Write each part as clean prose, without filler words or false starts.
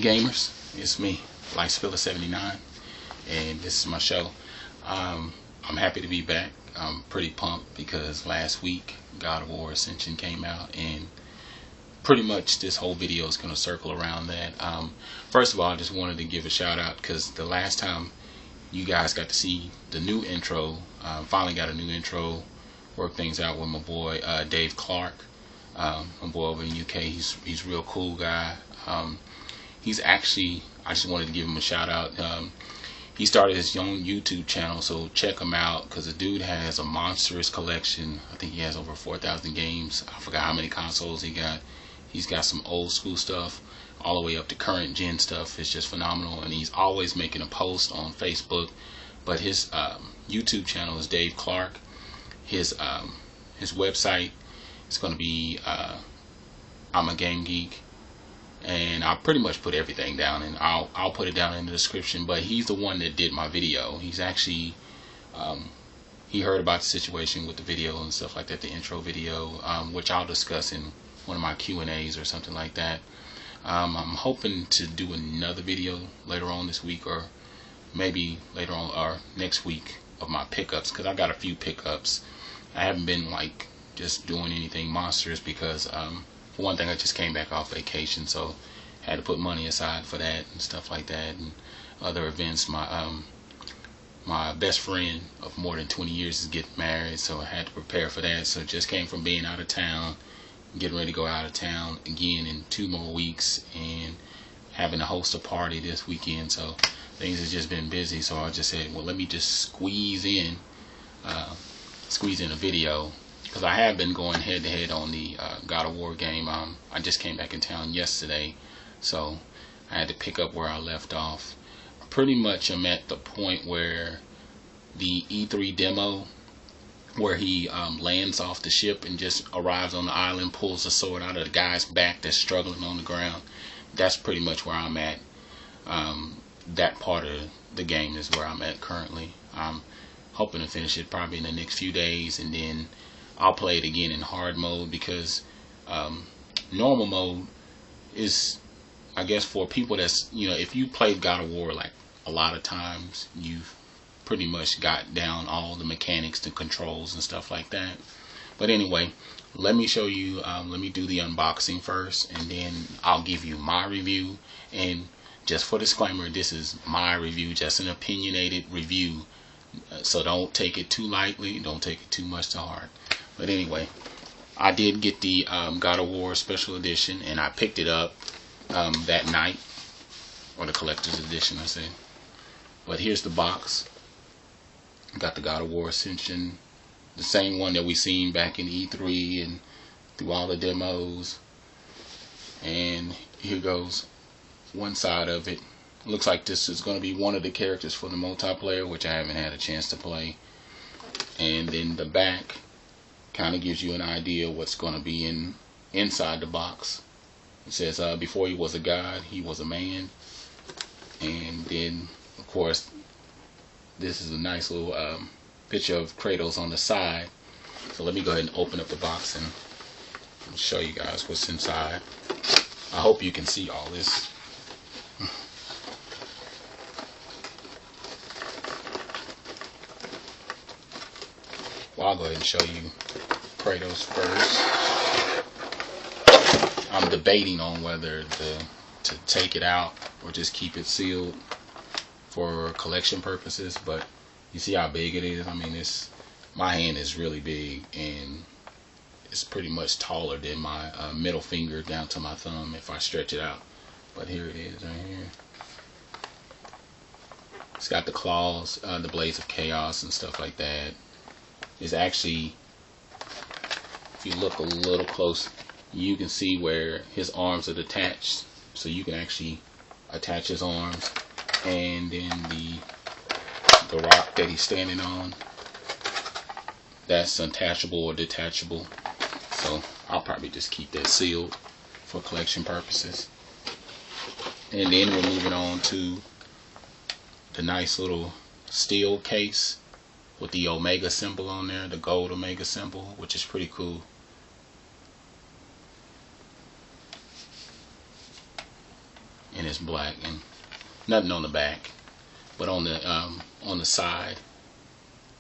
gamers, it's me, Lifespiller79, and this is my show. I'm happy to be back. I'm pretty pumped because last week God of War Ascension came out, and pretty much this whole video is going to circle around that. First of all, I just wanted to give a shout out because the last time you guys got to see the new intro, finally got a new intro, worked things out with my boy Dave Clark, my boy over in UK. He's a real cool guy. He's actually, I just wanted to give him a shout out. He started his own YouTube channel, so check him out because the dude has a monstrous collection. I think he has over 4,000 games. I forgot how many consoles he got. He's got some old school stuff all the way up to current gen stuff. It's just phenomenal, and he's always making a post on Facebook. But his YouTube channel is Dave Clark. His website is going to be I'm a Game Geek, and I'll pretty much put everything down, and I'll put it down in the description. But he's the one that did my video. He's actually he heard about the situation with the video and stuff like that, the intro video, which I'll discuss in one of my Q&As or something like that. I'm hoping to do another video later on this week, or maybe later on or next week, of my pickups, because I got a few pickups. I haven't been like just doing anything monstrous because for one thing, I just came back off vacation, so had to put money aside for that and stuff like that, and other events. My best friend of more than 20 years is getting married, so I had to prepare for that. So just came from being out of town, getting ready to go out of town again in 2 more weeks, and having to host a party this weekend. So things have just been busy, so I just said, well, let me just squeeze in a video, because I have been going head to head on the God of War game. I just came back in town yesterday, so I had to pick up where I left off. Pretty much I'm at the point where the E3 demo, where he lands off the ship and just arrives on the island, pulls the sword out of the guy's back that's struggling on the ground. That's pretty much where I'm at. That part of the game is where I'm at currently. I'm hoping to finish it probably in the next few days, and then I'll play it again in hard mode, because normal mode is, I guess, for people that's, if you played God of War like a lot of times, you've pretty much got down all the mechanics, the controls and stuff like that. But anyway, let me show you, let me do the unboxing first, and then I'll give you my review. And just for disclaimer, this is my review, just an opinionated review, so don't take it too lightly, don't take it too much to heart. But anyway, I did get the God of War Special Edition, and I picked it up that night, or the Collector's Edition, I say. But here's the box. Got the God of War Ascension, the same one that we seen back in E3 and through all the demos. And here goes one side of it. Looks like this is going to be one of the characters for the multiplayer, which I haven't had a chance to play. And then the back kind of gives you an idea what's going to be inside the box. It says before he was a god, he was a man. And then, of course, this is a nice little picture of Kratos on the side. So let me go ahead and open up the box and show you guys what's inside. I hope you can see all this. Well, I'll go ahead and show you Kratos first. I'm debating on whether to take it out or just keep it sealed for collection purposes, but you see how big it is. I mean, my hand is really big, and it's pretty much taller than my middle finger down to my thumb if I stretch it out. But here it is right here. It's got the claws, the blades of chaos and stuff like that. It's actually, if you look a little close, you can see where his arms are detached, so you can actually attach his arms. And then the rock that he's standing on, that's untouchable or detachable. So I'll probably just keep that sealed for collection purposes. And then we're moving on to the nice little steel case with the Omega symbol on there, the gold Omega symbol, which is pretty cool. it's black, and nothing on the back, but on the side,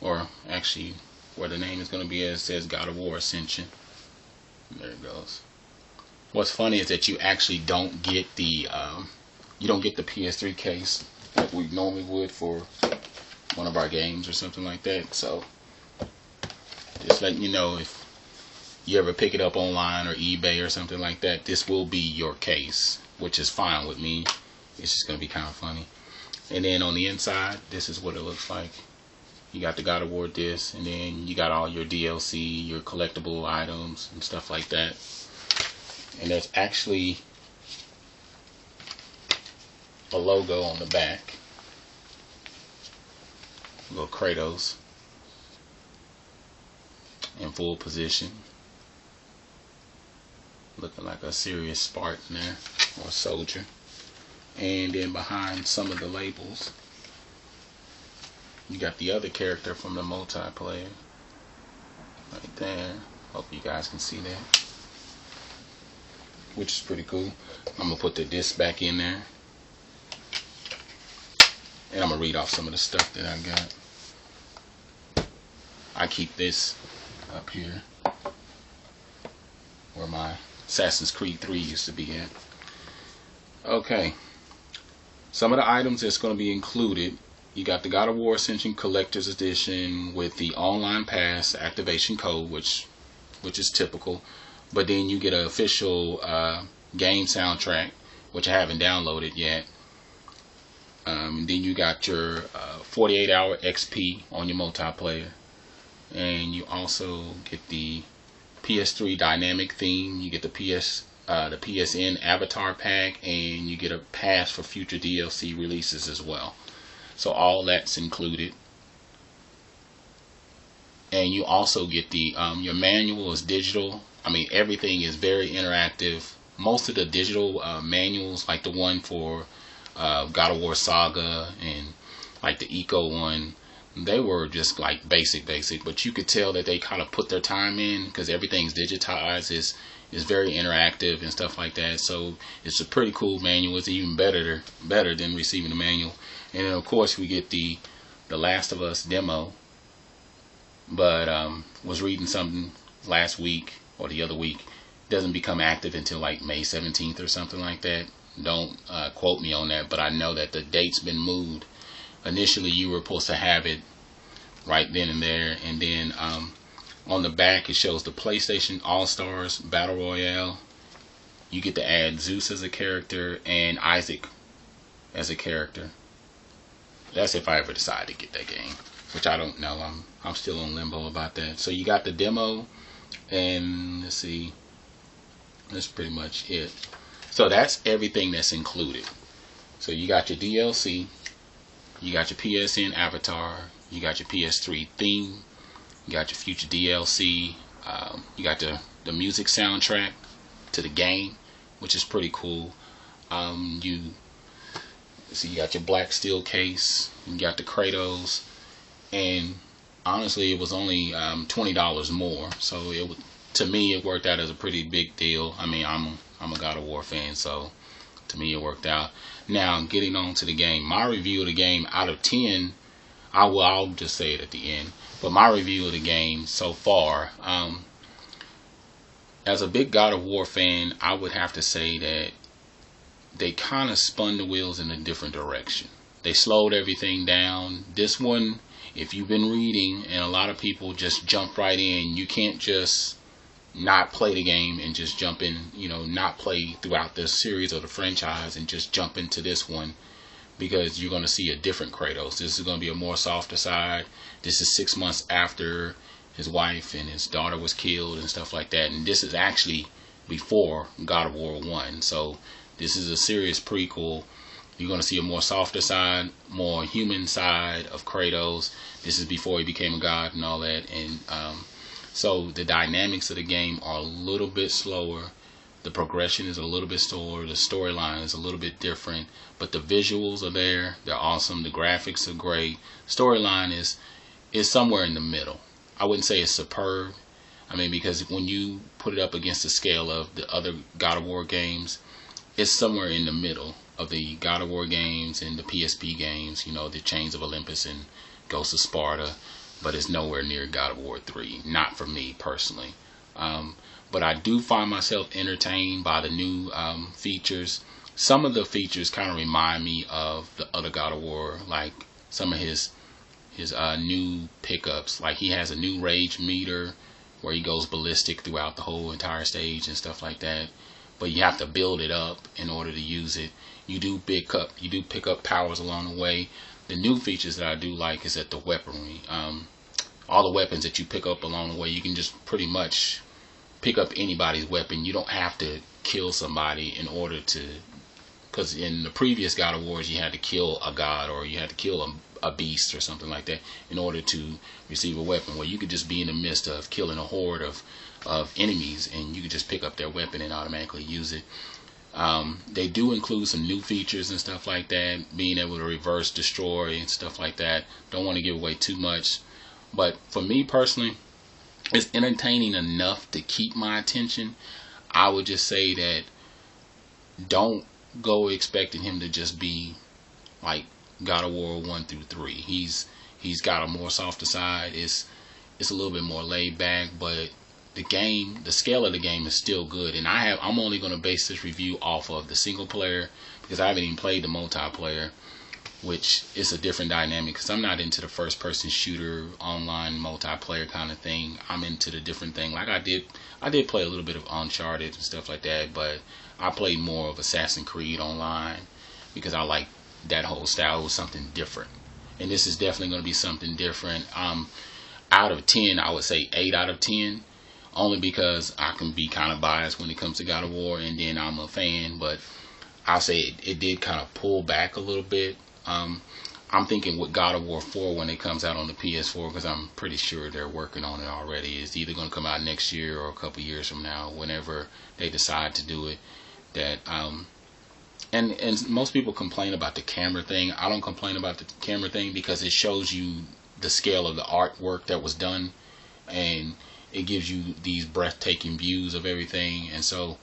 or actually where the name is going to be, it says God of War Ascension. There it goes. What's funny is that you actually don't get the PS3 case like we normally would for one of our games or something like that. So just letting you know, if you ever pick it up online or eBay or something like that, this will be your case, which is fine with me. It's just going to be kind of funny. And then on the inside, this is what it looks like. You got the God of War disc, and then you got all your DLC, your collectible items and stuff like that. And there's actually a logo on the back. Little Kratos in full position, looking like a serious Spartan there, or soldier. And then behind some of the labels, you got the other character from the multiplayer right there. Hope you guys can see that, which is pretty cool. I'm gonna put the disc back in there, and I'm gonna read off some of the stuff that I got. I keep this up here where my Assassin's Creed 3 used to be at. Okay, some of the items that's going to be included. You got the God of War Ascension Collector's Edition with the online pass activation code, which is typical. But then you get an official game soundtrack, which I haven't downloaded yet. Then you got your 48-hour XP on your multiplayer, and you also get the PS3 dynamic theme. You get the PSN avatar pack, and you get a pass for future DLC releases as well. So all that's included. And you also get the your manual is digital. I mean, everything is very interactive. Most of the digital manuals, like the one for God of War Saga and like the Eco one, they were just like basic, but you could tell that they kind of put their time in, because everything's digitized. Is very interactive and stuff like that. So it's a pretty cool manual. It's even better than receiving the manual. And then of course we get the Last of Us demo. But was reading something last week or the other week. It doesn't become active until like May 17th or something like that. Don't quote me on that, but I know that the date's been moved. Initially you were supposed to have it right then and there, and then on the back it shows the PlayStation All-Stars Battle Royale. You get to add Zeus as a character and Isaac as a character. That's if I ever decide to get that game, which I don't know. I'm still in limbo about that. So you got the demo, and let's see, that's pretty much it. So that's everything that's included. So you got your DLC, you got your PSN avatar, you got your PS3 theme, you got your future DLC, you got the music soundtrack to the game, which is pretty cool. You got your black steel case, you got the Kratos, and honestly it was only $20 more. So to me it worked out as a pretty big deal. I mean, I'm a God of War fan, so to me it worked out. Now getting on to the game, my review of the game out of 10, I'll just say it at the end. But my review of the game so far, as a big God of War fan, I would have to say that they kind of spun the wheels in a different direction. They slowed everything down. This one, if you've been reading, and a lot of people just jump right in, you can't just not play the game and just jump in, not play throughout the series or the franchise and just jump into this one, because you're going to see a different Kratos. This is going to be a more softer side. This is 6 months after his wife and his daughter was killed and stuff like that. And this is actually before God of War 1. So this is a serious prequel. You're going to see a more softer side, more human side of Kratos. This is before he became a god and all that. And so the dynamics of the game are a little bit slower. The progression is a little bit slower. The storyline is a little bit different. But the visuals are there. They're awesome. The graphics are great. Storyline is somewhere in the middle. I wouldn't say it's superb. I mean, because when you put it up against the scale of the other God of War games, it's somewhere in the middle. the God of War games and the PSP games. You know, the Chains of Olympus and Ghosts of Sparta, but it's nowhere near God of War 3. Not for me personally. But I do find myself entertained by the new features. Some of the features kind of remind me of the other God of War, like some of his new pickups. Like he has a new rage meter where he goes ballistic throughout the whole entire stage and stuff like that. But you have to build it up in order to use it. You do pick up powers along the way. The new features that I do like is that the weaponry, all the weapons that you pick up along the way, you can just pretty much pick up anybody's weapon. You don't have to kill somebody in order to, because in the previous God of Wars you had to kill a god or you had to kill a beast or something like that in order to receive a weapon. Well, you could just be in the midst of killing a horde of enemies and you could just pick up their weapon and automatically use it. They do include some new features and stuff like that, being able to reverse destroy and stuff like that. Don't want to give away too much, but for me personally, it's entertaining enough to keep my attention. I would just say that don't go expecting him to just be like God of War 1 through 3. He's got a more softer side. It's a little bit more laid back, but the scale of the game is still good. And I'm only going to base this review off of the single player because I haven't even played the multiplayer, which is a different dynamic because I'm not into the first person shooter online multiplayer kind of thing. I'm into the different thing. Like I did play a little bit of Uncharted and stuff like that, but I played more of Assassin's Creed online because I like that whole style. It was something different, and this is definitely going to be something different. Out of 10, I would say 8 out of 10, only because I can be kind of biased when it comes to God of War, and then I'm a fan, but I'll say it did kind of pull back a little bit. I'm thinking with God of War 4 when it comes out on the PS4, because I'm pretty sure they're working on it already. It's either going to come out next year or a couple years from now, whenever they decide to do it. That and most people complain about the camera thing. I don't complain about the camera thing because it shows you the scale of the artwork that was done, and it gives you these breathtaking views of everything. And so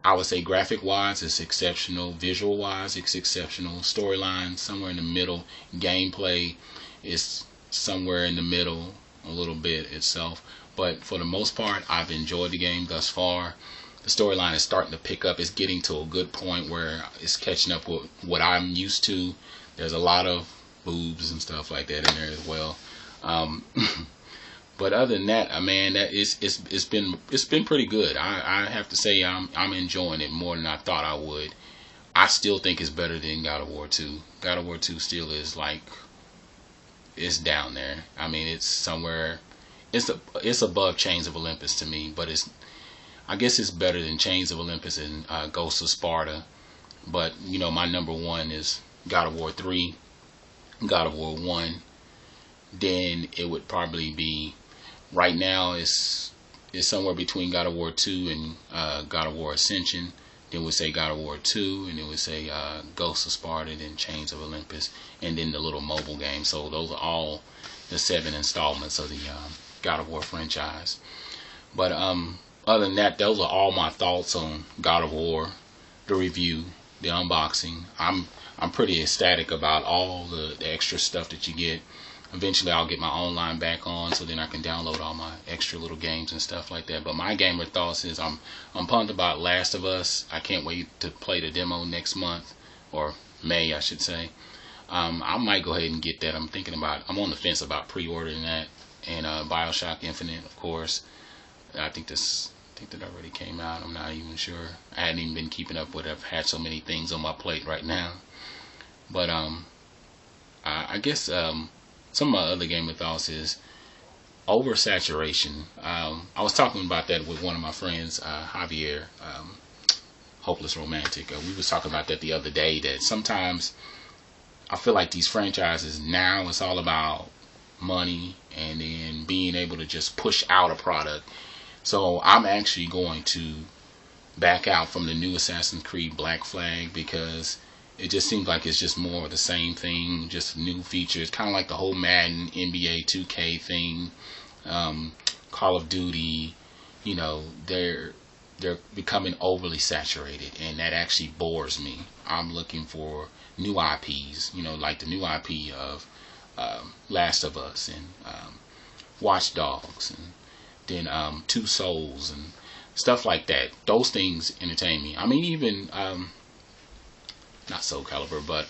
I would say graphic wise it's exceptional, visual wise it's exceptional, storyline somewhere in the middle, gameplay is somewhere in the middle a little bit itself. But for the most part, I've enjoyed the game thus far. The storyline is starting to pick up. It's getting to a good point where it's catching up with what I'm used to. There's a lot of boobs and stuff like that in there as well. But other than that, man, it's been pretty good. I have to say I'm enjoying it more than I thought I would. I still think it's better than God of War 2. God of War 2 still is like, it's down there. I mean, it's somewhere, it's above Chains of Olympus to me, but I guess it's better than Chains of Olympus and Ghosts of Sparta. But you know, my number one is God of War 3, God of War 1. Then it would probably be, right now it's somewhere between God of War 2 and God of War Ascension. Then we say God of War 2, and then we say Ghosts of Sparta, then Chains of Olympus, and then the little mobile game. So those are all the 7 installments of the God of War franchise. But other than that, those are all my thoughts on God of War, the review, the unboxing. I'm pretty ecstatic about all the extra stuff that you get. Eventually I'll get my online back on, so then I can download all my extra little games and stuff like that. But my gamer thoughts is I'm pumped about Last of Us. I can't wait to play the demo next month, or May I should say. I might go ahead and get that. I'm on the fence about pre-ordering that. And BioShock Infinite, of course. I think that already came out. I'm not even sure. I hadn't even been keeping up with it. I've had so many things on my plate right now. But I guess some of my other gamer thoughts is oversaturation. I was talking about that with one of my friends, Javier, Hopeless Romantic. We was talking about that the other day, that sometimes I feel like these franchises now, it's all about money and then being able to just push out a product. So I'm actually going to back out from the new Assassin's Creed Black Flag because it just seems like it's just more of the same thing, just new features, kind of like the whole Madden NBA 2K thing, Call of Duty. You know, they're they're becoming overly saturated, and that actually bores me. I'm looking for new IPs, like the new IP of Last of Us and Watch Dogs, and then Two Souls and stuff like that. Those things entertain me. I mean, even not Soul Calibur, but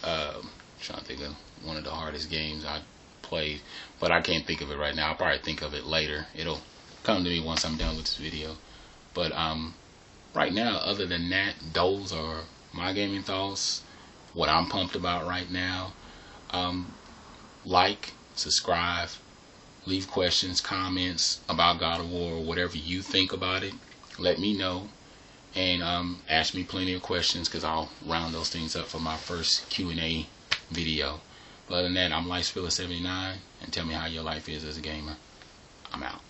trying to think of one of the hardest games I played, but I can't think of it right now. I'll probably think of it later. It'll come to me once I'm done with this video. But right now, other than that, those are my gaming thoughts. What I'm pumped about right now. Like, subscribe, leave questions, comments about God of War, whatever you think about it. Let me know, and ask me plenty of questions, because I'll round those things up for my first Q&A video. But other than that, I'm Lifespiller79, and tell me how your life is as a gamer. I'm out.